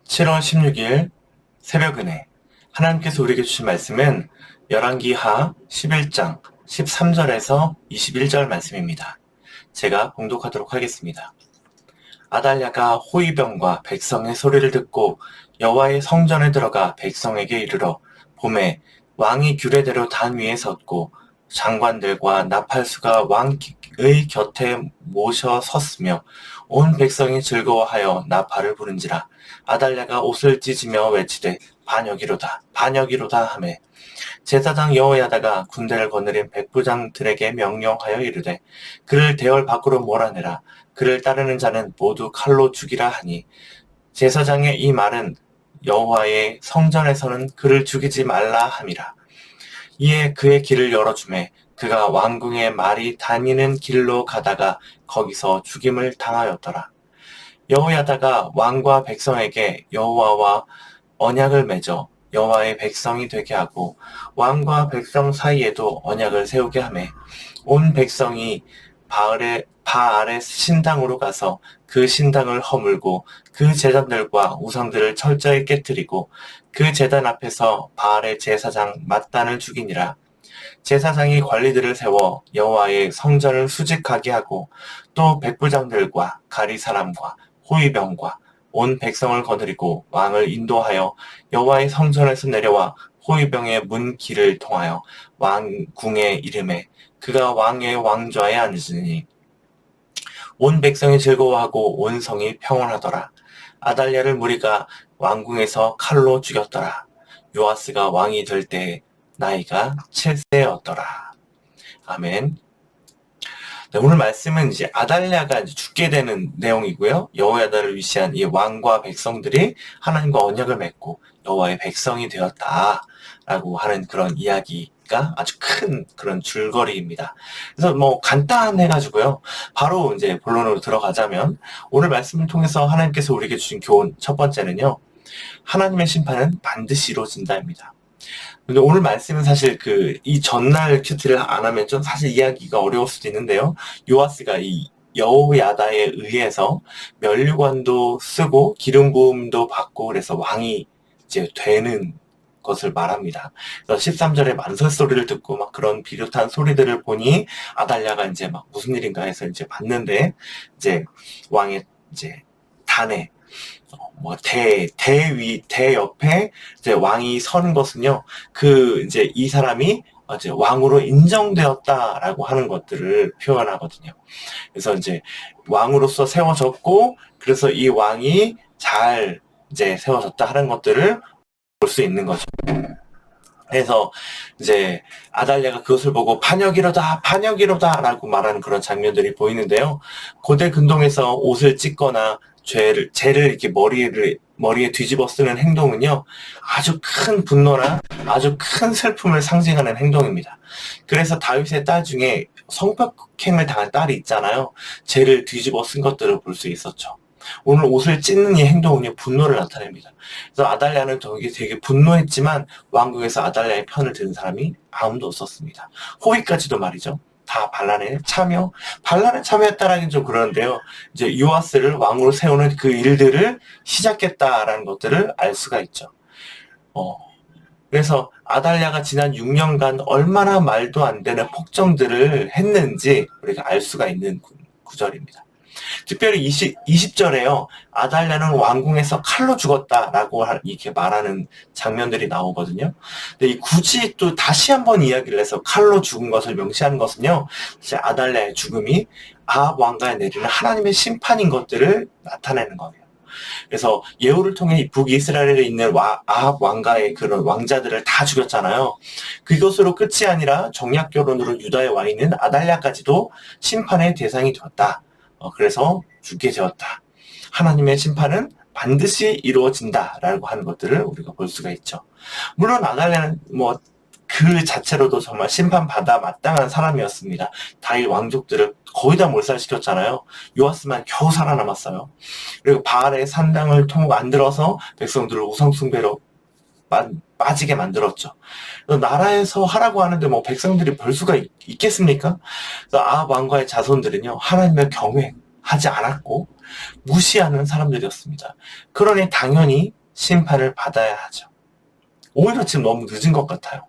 7월 16일 새벽은혜. 하나님께서 우리에게 주신 말씀은 열왕기하 11장 13절에서 21절 말씀입니다. 제가 봉독하도록 하겠습니다. 아달랴가 호위병과 백성의 소리를 듣고 여호와의 성전에 들어가 백성에게 이르러 봄에 왕이 규례대로 단 위에 섰고 장관들과 나팔수가 왕의 곁에 모셔 섰으며 온 백성이 즐거워하여 나팔을 부른지라. 아달랴가 옷을 찢으며 외치되 반역이로다 반역이로다 하매 제사장 여호야다가 군대를 거느린 백부장들에게 명령하여 이르되 그를 대궐 밖으로 몰아내라. 그를 따르는 자는 모두 칼로 죽이라 하니 제사장의 이 말은 여호와의 성전에서는 그를 죽이지 말라 함이라. 이에 그의 길을 열어주매 그가 왕궁의 말이 다니는 길로 가다가 거기서 죽임을 당하였더라. 여호야다가 왕과 백성에게 여호와와 언약을 맺어 여호와의 백성이 되게 하고 왕과 백성 사이에도 언약을 세우게 하매 온 백성이 바알의 신당으로 가서 그 신당을 허물고 그 제단들과 우상들을 철저히 깨뜨리고 그 제단 앞에서 바알의 제사장 mat단을 죽이니라. 제사장이 관리들을 세워 여호와의 성전을 수직하게 하고 또 백부장들과 가리 사람과 호위병과 온 백성을 거느리고 왕을 인도하여 여호와의 성전에서 내려와 호위병의 문 길을 통하여 왕궁에 이르매 그가 왕의 왕좌에 앉으니 온 백성이 즐거워하고 온 성이 평온하더라. 아달랴를 무리가 왕궁에서 칼로 죽였더라. 요아스가 왕이 될 때 나이가 7세였더라. 아멘. 네, 오늘 말씀은 이제 아달랴가 이제 죽게 되는 내용이고요. 여호야다를 위시한 이 왕과 백성들이 하나님과 언약을 맺고 여호와의 백성이 되었다라고 하는 그런 이야기가 아주 큰 그런 줄거리입니다. 그래서 뭐 간단해가지고요. 바로 이제 본론으로 들어가자면 오늘 말씀을 통해서 하나님께서 우리에게 주신 교훈 첫 번째는요. 하나님의 심판은 반드시 이루어진다입니다. 근데 오늘 말씀은 사실 이 전날 큐티를 안 하면 좀 사실 이야기가 어려울 수도 있는데요. 요아스가 이 여호야다에 의해서 면류관도 쓰고 기름 부음도 받고 그래서 왕이 이제 되는 것을 말합니다. 그래서 13절에 만설 소리를 듣고 막 그런 비슷한 소리들을 보니 아달랴가 이제 막 무슨 일인가 해서 이제 봤는데 이제 왕의 이제 단에 대 옆에 이제 왕이 서는 것은요, 이제 이 사람이 이제 왕으로 인정되었다라고 하는 것들을 표현하거든요. 그래서 이제 왕으로서 세워졌고, 그래서 이 왕이 잘 이제 세워졌다 하는 것들을 볼 수 있는 거죠. 그래서 이제 아달랴가 그것을 보고 반역이로다 반역이로다라고 말하는 그런 장면들이 보이는데요. 고대 근동에서 옷을 찢거나 재를 이렇게 머리에 뒤집어 쓰는 행동은요, 아주 큰 분노나 아주 큰 슬픔을 상징하는 행동입니다. 그래서 다윗의 딸 중에 성폭행을 당한 딸이 있잖아요. 재를 뒤집어 쓴 것들을 볼 수 있었죠. 오늘 옷을 찢는 이 행동은요, 분노를 나타냅니다. 그래서 아달랴는 되게 분노했지만 왕궁에서 아달랴의 편을 드는 사람이 아무도 없었습니다. 호위까지도 말이죠. 다 반란에 참여했다라는 좀 그러는데요. 이제 요아스를 왕으로 세우는 그 일들을 시작했다라는 것들을 알 수가 있죠. 그래서 아달랴가 지난 6년간 얼마나 말도 안 되는 폭정들을 했는지 우리가 알 수가 있는 구절입니다. 특별히 20절에요. 아달랴는 왕궁에서 칼로 죽었다라고 이렇게 말하는 장면들이 나오거든요. 근데 굳이 또 다시 한번 이야기를 해서 칼로 죽은 것을 명시하는 것은요. 이제 아달랴의 죽음이 아합 왕가에 내리는 하나님의 심판인 것들을 나타내는 거예요. 그래서 예후를 통해 북이스라엘에 있는 아합 왕가의 그런 왕자들을 다 죽였잖아요. 그것으로 끝이 아니라 정략 결혼으로 유다에 와 있는 아달랴까지도 심판의 대상이 되었다. 그래서 죽게 되었다. 하나님의 심판은 반드시 이루어진다라고 하는 것들을 우리가 볼 수가 있죠. 물론 아달랴는 그 자체로도 정말 심판받아 마땅한 사람이었습니다. 다윗 왕족들을 거의 다 몰살시켰잖아요. 요아스만 겨우 살아남았어요. 그리고 바알의 산당을 만들어서 백성들을 우상숭배로 빠지게 만들었죠. 나라에서 하라고 하는데 백성들이 별 수가 있겠습니까? 그래서 아합 왕가의 자손들은요, 하나님을 하지 않았고 무시하는 사람들이었습니다. 그러니 당연히 심판을 받아야 하죠. 오히려 지금 너무 늦은 것 같아요.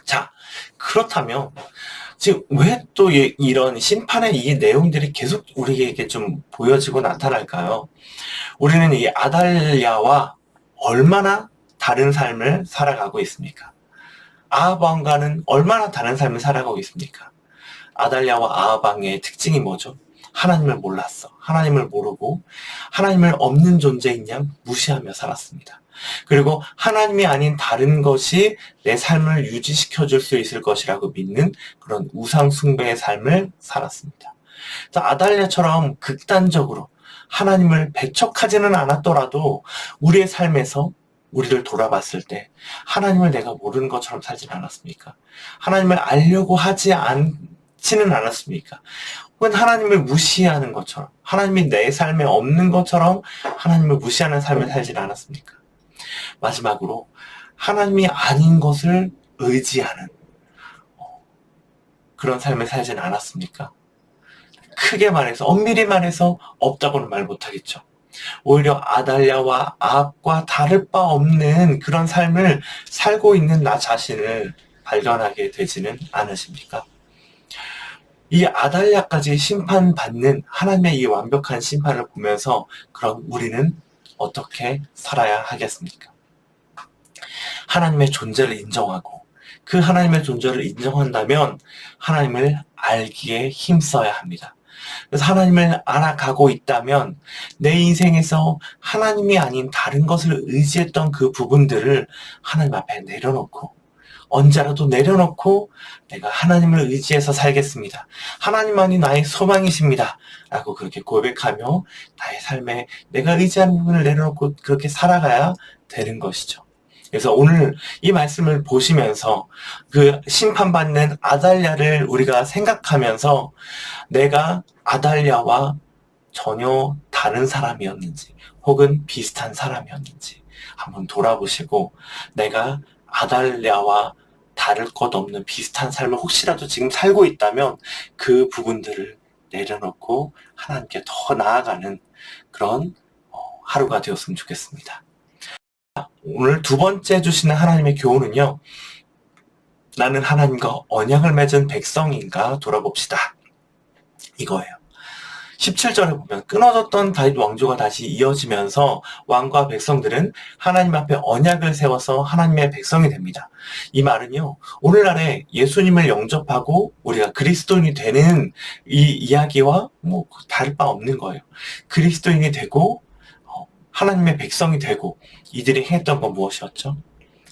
자, 그렇다면 지금 왜 또 이런 심판의 이 내용들이 계속 우리에게 좀 보여지고 나타날까요? 우리는 이 아달랴와 얼마나 다른 삶을 살아가고 있습니까? 아합 왕과는 얼마나 다른 삶을 살아가고 있습니까? 아달랴와 아합 왕의 특징이 뭐죠? 하나님을 몰랐어. 하나님을 모르고 하나님을 없는 존재인 양 무시하며 살았습니다. 그리고 하나님이 아닌 다른 것이 내 삶을 유지시켜 줄 수 있을 것이라고 믿는 그런 우상 숭배의 삶을 살았습니다. 아달랴처럼 극단적으로 하나님을 배척하지는 않았더라도 우리의 삶에서 우리를 돌아봤을 때 하나님을 내가 모르는 것처럼 살진 않았습니까? 하나님을 알려고 하지 않지는 않았습니까? 혹은 하나님을 무시하는 것처럼, 하나님이 내 삶에 없는 것처럼 하나님을 무시하는 삶을 살진 않았습니까? 마지막으로 하나님이 아닌 것을 의지하는 그런 삶을 살진 않았습니까? 크게 말해서, 엄밀히 말해서 없다고는 말 못하겠죠. 오히려 아달랴와 아합과 다를 바 없는 그런 삶을 살고 있는 나 자신을 발견하게 되지는 않으십니까? 이 아달랴까지 심판받는 하나님의 이 완벽한 심판을 보면서 그럼 우리는 어떻게 살아야 하겠습니까? 하나님의 존재를 인정하고 그 하나님의 존재를 인정한다면 하나님을 알기에 힘써야 합니다. 그래서 하나님을 알아가고 있다면 내 인생에서 하나님이 아닌 다른 것을 의지했던 그 부분들을 하나님 앞에 내려놓고 언제라도 내려놓고 내가 하나님을 의지해서 살겠습니다. 하나님만이 나의 소망이십니다. 라고 그렇게 고백하며 나의 삶에 내가 의지하는 부분을 내려놓고 그렇게 살아가야 되는 것이죠. 그래서 오늘 이 말씀을 보시면서 그 심판받는 아달랴를 우리가 생각하면서 내가 아달랴와 전혀 다른 사람이었는지 혹은 비슷한 사람이었는지 한번 돌아보시고 내가 아달랴와 다를 것 없는 비슷한 삶을 혹시라도 지금 살고 있다면 그 부분들을 내려놓고 하나님께 더 나아가는 그런 하루가 되었으면 좋겠습니다. 오늘 두 번째 주시는 하나님의 교훈은요. 나는 하나님과 언약을 맺은 백성인가 돌아봅시다. 이거예요. 17절에 보면 끊어졌던 다윗 왕조가 다시 이어지면서 왕과 백성들은 하나님 앞에 언약을 세워서 하나님의 백성이 됩니다. 이 말은요. 오늘날에 예수님을 영접하고 우리가 그리스도인이 되는 이 이야기와 다를 바 없는 거예요. 그리스도인이 되고 하나님의 백성이 되고 이들이 행했던 건 무엇이었죠?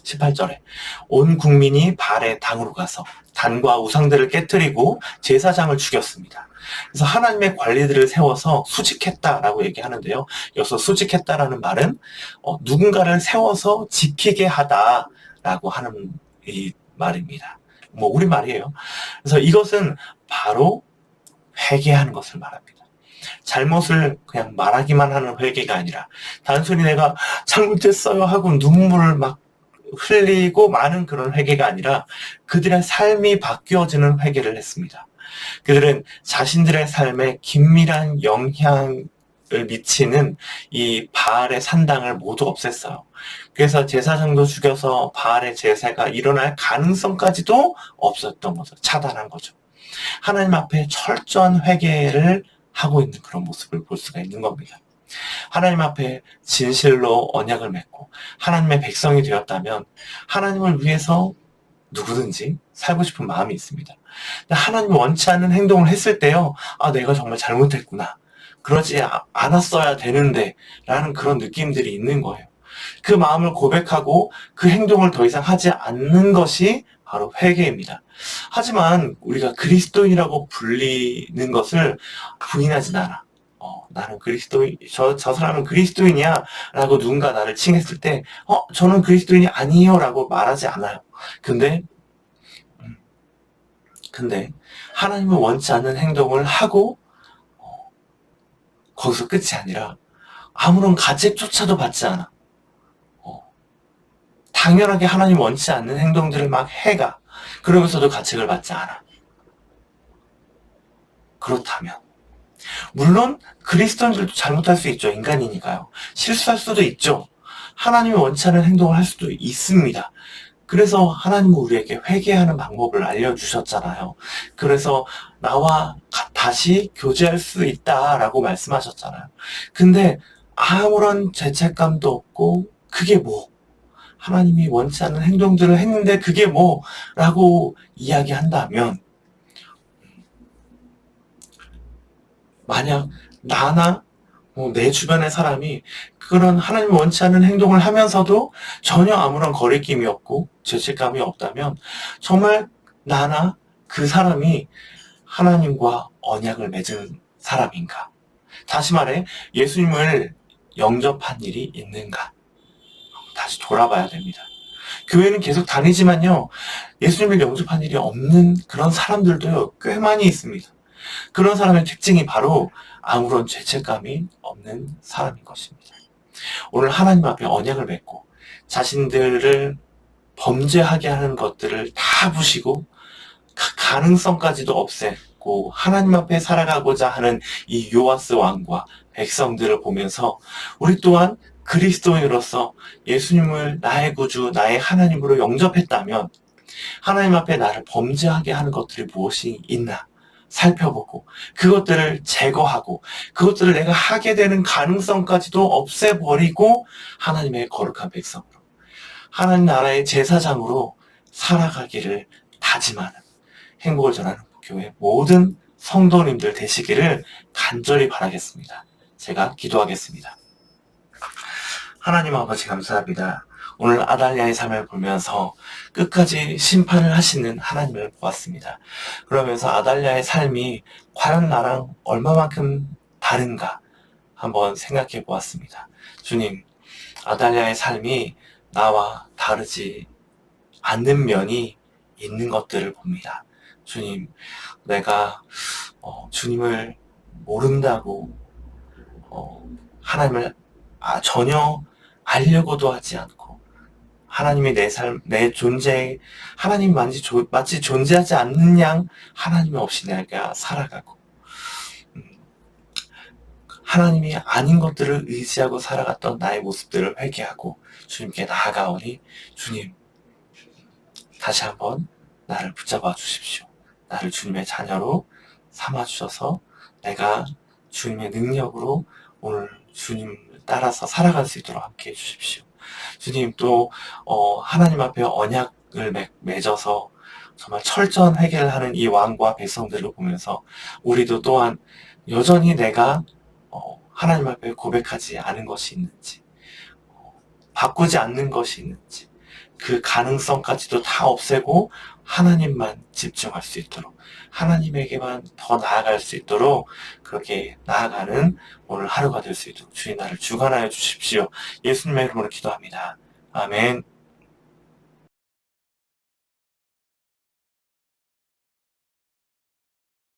18절에 온 국민이 발의 당으로 가서 단과 우상들을 깨뜨리고 제사장을 죽였습니다. 그래서 하나님의 관리들을 세워서 수직했다라고 얘기하는데요. 여기서 수직했다라는 말은 누군가를 세워서 지키게 하다라고 하는 이 말입니다. 우리말이에요. 그래서 이것은 바로 회개하는 것을 말합니다. 잘못을 그냥 말하기만 하는 회개가 아니라 단순히 내가 잘못했어요 하고 눈물을 막 흘리고 많은 그런 회개가 아니라 그들의 삶이 바뀌어지는 회개를 했습니다. 그들은 자신들의 삶에 긴밀한 영향을 미치는 이 바알의 산당을 모두 없앴어요. 그래서 제사장도 죽여서 바알의 제사가 일어날 가능성까지도 없었던 거죠. 차단한 거죠. 하나님 앞에 철저한 회개를 하고 있는 그런 모습을 볼 수가 있는 겁니다. 하나님 앞에 진실로 언약을 맺고 하나님의 백성이 되었다면 하나님을 위해서 누구든지 살고 싶은 마음이 있습니다. 하나님이 원치 않는 행동을 했을 때요. 내가 정말 잘못했구나. 그러지 않았어야 되는데 라는 그런 느낌들이 있는 거예요. 그 마음을 고백하고 그 행동을 더 이상 하지 않는 것이 바로 회개입니다. 하지만 우리가 그리스도인이라고 불리는 것을 부인하진 않아. 나는 그리스도인, 저 사람은 그리스도인이야 라고 누군가 나를 칭했을 때 저는 그리스도인이 아니에요 라고 말하지 않아요. 근데 하나님은 원치 않는 행동을 하고 거기서 끝이 아니라 아무런 가책조차도 받지 않아. 당연하게 하나님 원치 않는 행동들을 막 해가. 그러면서도 가책을 받지 않아. 그렇다면 물론 그리스도인들도 잘못할 수 있죠. 인간이니까요. 실수할 수도 있죠. 하나님이 원치 않은 행동을 할 수도 있습니다. 그래서 하나님은 우리에게 회개하는 방법을 알려주셨잖아요. 그래서 나와 다시 교제할 수 있다라고 말씀하셨잖아요. 근데 아무런 죄책감도 없고 그게 뭐? 하나님이 원치 않는 행동들을 했는데 그게 뭐? 라고 이야기한다면 만약 나나 내 주변의 사람이 그런 하나님 원치 않는 행동을 하면서도 전혀 아무런 거리낌이 없고 죄책감이 없다면 정말 나나 그 사람이 하나님과 언약을 맺은 사람인가? 다시 말해 예수님을 영접한 일이 있는가? 다시 돌아봐야 됩니다. 교회는 계속 다니지만요, 예수님을 영접한 일이 없는 그런 사람들도 꽤 많이 있습니다. 그런 사람의 특징이 바로 아무런 죄책감이 없는 사람인 것입니다. 오늘 하나님 앞에 언약을 맺고 자신들을 범죄하게 하는 것들을 다 부시고 가능성까지도 없애고 하나님 앞에 살아가고자 하는 이 요아스 왕과 백성들을 보면서 우리 또한 그리스도인으로서 예수님을 나의 구주, 나의 하나님으로 영접했다면 하나님 앞에 나를 범죄하게 하는 것들이 무엇이 있나 살펴보고 그것들을 제거하고 그것들을 내가 하게 되는 가능성까지도 없애버리고 하나님의 거룩한 백성으로 하나님 나라의 제사장으로 살아가기를 다짐하는 행복을 전하는 교회 모든 성도님들 되시기를 간절히 바라겠습니다. 제가 기도하겠습니다. 하나님 아버지 감사합니다. 오늘 아달랴의 삶을 보면서 끝까지 심판을 하시는 하나님을 보았습니다. 그러면서 아달랴의 삶이 과연 나랑 얼마만큼 다른가 한번 생각해 보았습니다. 주님, 아달랴의 삶이 나와 다르지 않는 면이 있는 것들을 봅니다. 주님, 내가 주님을 모른다고 하나님을 전혀 알려고도 하지 않고 하나님이 내 삶, 내 존재, 하나님 마치 존재하지 않는 양 하나님이 없이 내가 살아가고 하나님이 아닌 것들을 의지하고 살아갔던 나의 모습들을 회개하고 주님께 나아가오니 주님 다시 한번 나를 붙잡아 주십시오. 나를 주님의 자녀로 삼아주셔서 내가 주님의 능력으로 오늘 주님을 따라서 살아갈 수 있도록 함께 해주십시오. 주님 또 하나님 앞에 언약을 맺어서 정말 철저한 회개를 하는 이 왕과 백성들을 보면서 우리도 또한 여전히 내가 하나님 앞에 고백하지 않은 것이 있는지 바꾸지 않는 것이 있는지 그 가능성까지도 다 없애고 하나님만 집중할 수 있도록 하나님에게만 더 나아갈 수 있도록 그렇게 나아가는 오늘 하루가 될 수 있도록 주님 나를 주관하여 주십시오. 예수님의 이름으로 기도합니다. 아멘.